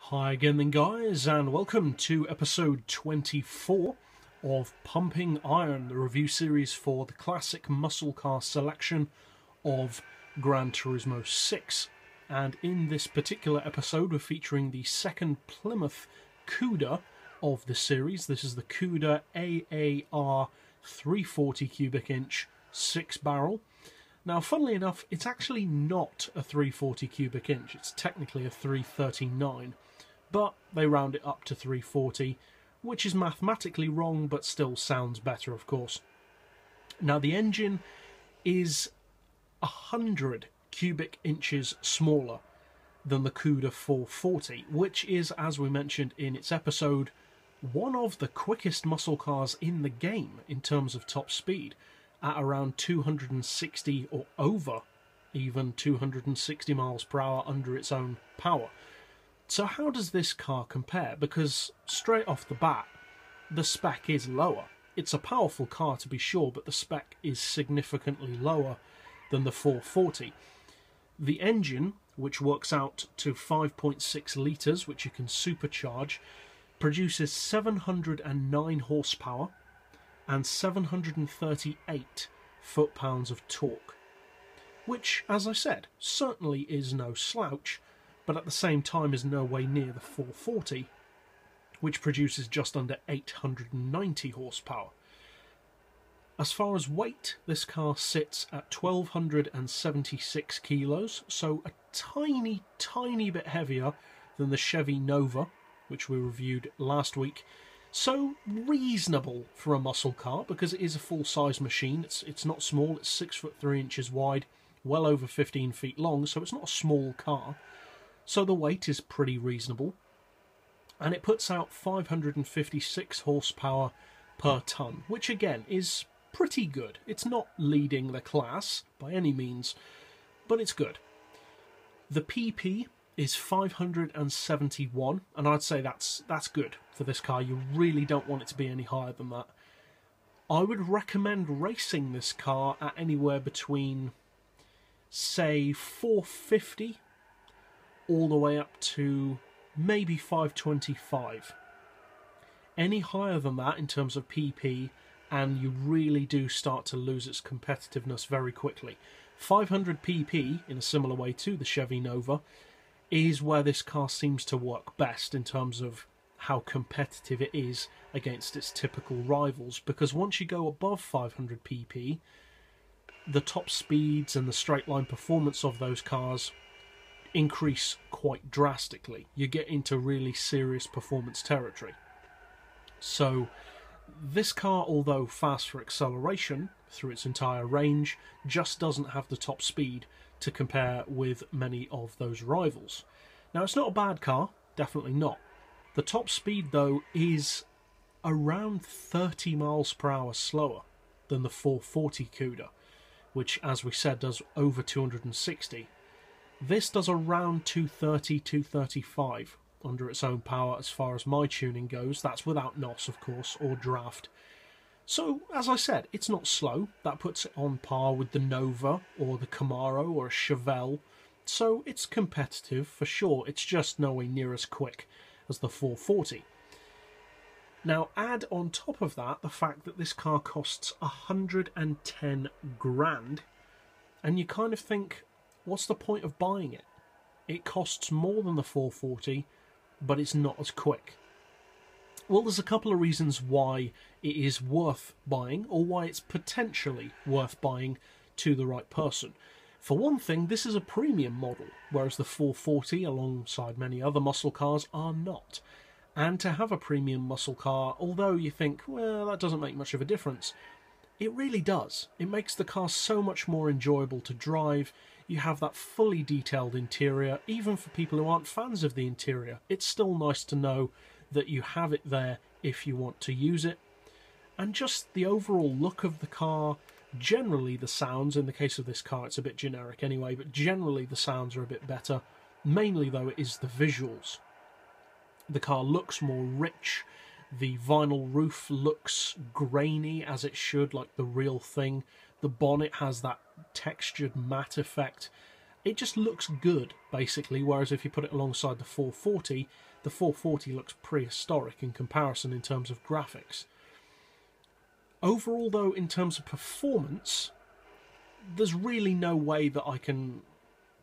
Hi again then guys, and welcome to episode 24 of Pumping Iron, the review series for the classic muscle car selection of Gran Turismo 6. And in this particular episode we're featuring the second Plymouth Cuda of the series. This is the Cuda AAR 340 cubic inch 6-barrel. Now, funnily enough, it's actually not a 340 cubic inch, it's technically a 339, but they round it up to 340, which is mathematically wrong, but still sounds better, of course. Now, the engine is 100 cubic inches smaller than the Cuda 440, which is, as we mentioned in its episode, one of the quickest muscle cars in the game in terms of top speed, at around 260 or over even 260 miles per hour under its own power. So how does this car compare? Because straight off the bat, the spec is lower. It's a powerful car to be sure, but the spec is significantly lower than the 440. The engine, which works out to 5.6 litres, which you can supercharge, produces 709 horsepower and 738 foot-pounds of torque, which, as I said, certainly is no slouch, but at the same time is no way near the 440, which produces just under 890 horsepower. As far as weight, this car sits at 1,276 kilos, so a tiny bit heavier than the Chevy Nova, which we reviewed last week. So reasonable for a muscle car, because it is a full-size machine. It's not small, it's 6'3" wide, well over 15 feet long, so it's not a small car. So the weight is pretty reasonable. And it puts out 556 horsepower per tonne, which again is pretty good. It's not leading the class by any means, but it's good. The PP is 571, and I'd say that's good for this car. You really don't want it to be any higher than that. I would recommend racing this car at anywhere between, say, 450 all the way up to maybe 525. Any higher than that in terms of PP, and you really do start to lose its competitiveness very quickly. 500 PP, in a similar way to the Chevy Nova, is where this car seems to work best in terms of how competitive it is against its typical rivals, because once you go above 500 pp, the top speeds and the straight line performance of those cars increase quite drastically. You get into really serious performance territory. So this car, although fast for acceleration through its entire range, just doesn't have the top speed to compare with many of those rivals. Now, it's not a bad car, definitely not. The top speed, though, is around 30 miles per hour slower than the 440 Cuda, which, as we said, does over 260. This does around 230, 235 under its own power as far as my tuning goes. That's without NOS, of course, or draft. So, as I said, it's not slow. That puts it on par with the Nova or the Camaro or a Chevelle. So it's competitive for sure. It's just nowhere near as quick as the 440. Now, add on top of that the fact that this car costs 110 grand, and you kind of think, what's the point of buying it? It costs more than the 440, but it's not as quick. Well, there's a couple of reasons why it is worth buying, or why it's potentially worth buying to the right person. For one thing, this is a premium model, whereas the 440, alongside many other muscle cars, are not. And to have a premium muscle car, although you think, well, that doesn't make much of a difference, it really does. It makes the car so much more enjoyable to drive. You have that fully detailed interior. Even for people who aren't fans of the interior, it's still nice to know that you have it there if you want to use it. And just the overall look of the car, generally the sounds, in the case of this car it's a bit generic anyway, but generally the sounds are a bit better. Mainly though it is the visuals. The car looks more rich, the vinyl roof looks grainy as it should, like the real thing. The bonnet has that textured matte effect, it just looks good, basically, whereas if you put it alongside the 440 looks prehistoric in comparison in terms of graphics. Overall, though, in terms of performance, there's really no way that I can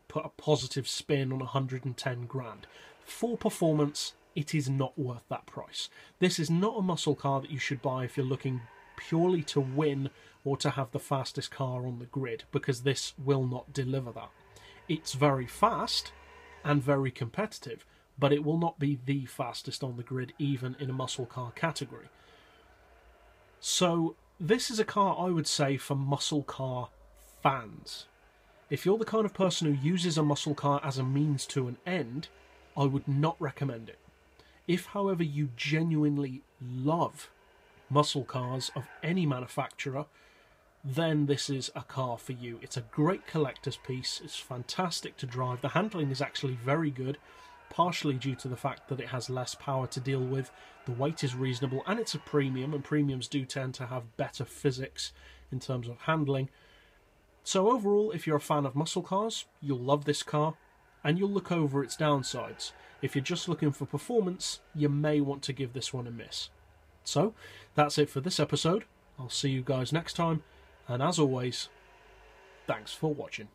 put a positive spin on 110 grand. For performance, it is not worth that price. This is not a muscle car that you should buy if you're looking purely to win or to have the fastest car on the grid, because this will not deliver that. It's very fast and very competitive, but it will not be the fastest on the grid, even in a muscle car category. So this is a car I would say for muscle car fans. If you're the kind of person who uses a muscle car as a means to an end, I would not recommend it. If, however, you genuinely love muscle cars of any manufacturer, then this is a car for you. It's a great collector's piece. It's fantastic to drive. The handling is actually very good, partially due to the fact that it has less power to deal with. The weight is reasonable, and it's a premium, and premiums do tend to have better physics in terms of handling. So overall, if you're a fan of muscle cars, you'll love this car, and you'll look over its downsides. If you're just looking for performance, you may want to give this one a miss. So, that's it for this episode. I'll see you guys next time, and as always, thanks for watching.